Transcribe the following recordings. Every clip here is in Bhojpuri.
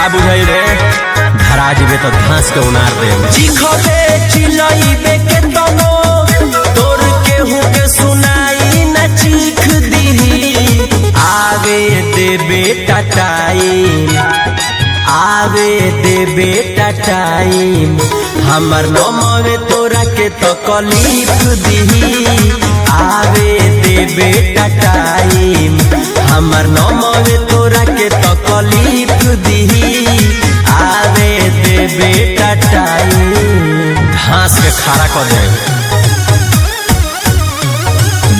का बुझाई रे धरा जीवे तो घास के उनार दे चिखबे चिलइबे के तनो तोर केहू के सुनाई न चीख दीही आवे दे बेटा टाइम आवे दे बेटा टाइम हमर नमवे तोरा के तकलीफ दीही आवे दे बेटा टाइम हमर नमवे तोरा के तकलीफ दीही आवे दे बेटा टाइम घास के खारा कर दे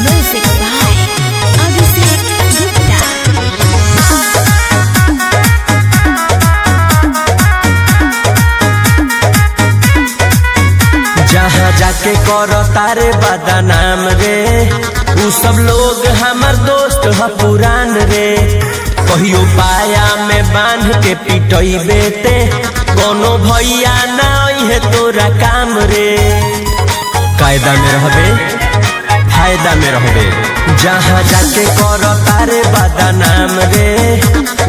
Music by Abhishek Gupta. जहाँ जाके करो तारे बदनाम रे उ सब लोग हमर दोस्त ह पुरान रे कहियो पाया में बांध के पिटइबे ते कोनो भैया ना है तोरा काम रे कायदा में रहबे फायदा में रहबे जहाँ जाके करो तारे बदनाम रे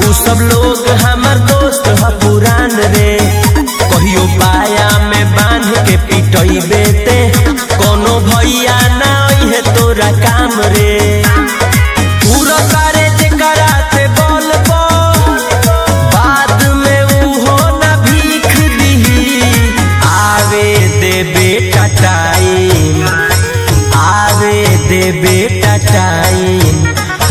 उ सब लोग हमर दोस्त ह पुरान रे कहियो पाया में बांध के पिटइबे ते कोनो भैया ना है तोरा काम रे पूरा करे जे कराते बोल बाद में उहो ना भीख दीही आवे दे बेटा टाइम आवे दे बेटा टाइम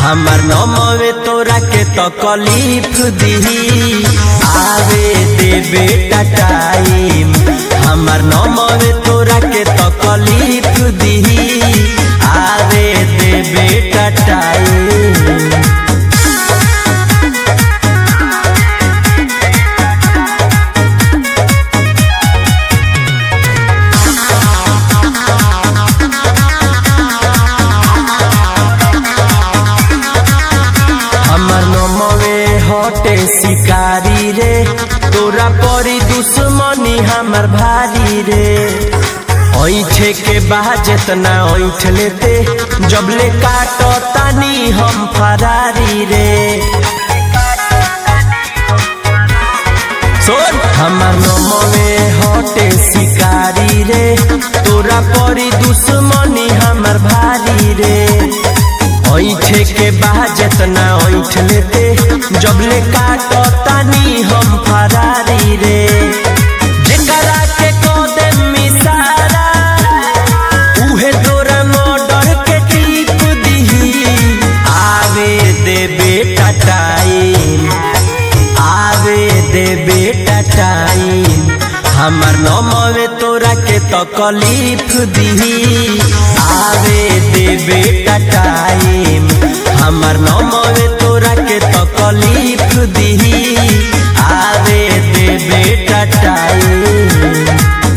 हमर नमवे तोरा के तकलीफ दीही आवे दे बेटा टाइम हमर नमवे तोरा के तकलीफ दीही आवे दे बेटा टाइम हमर नमवे हटे शिकारी रे तोरा परी दुश्मनी हमर भारी रे ऐठे के बाद जितना ऐठ लेते जबले काटो तानी हम फरारी रे सुन हमर नमवे हटे शिकारी रे तोरा परी दुश्मनी हमर भारी रे ऐठे के बाद जितना ऐठ लेते जबले काटो तानी हम फरारी रे जेकरा के कोदे मिसारा उहे तोरा मर्डर के टीप दीही आवे दे बेटा टाइम आवे दे बेटा टाइम हमर नमवे तोरा के तकलीफ दीही आवे दे बेटा टाइम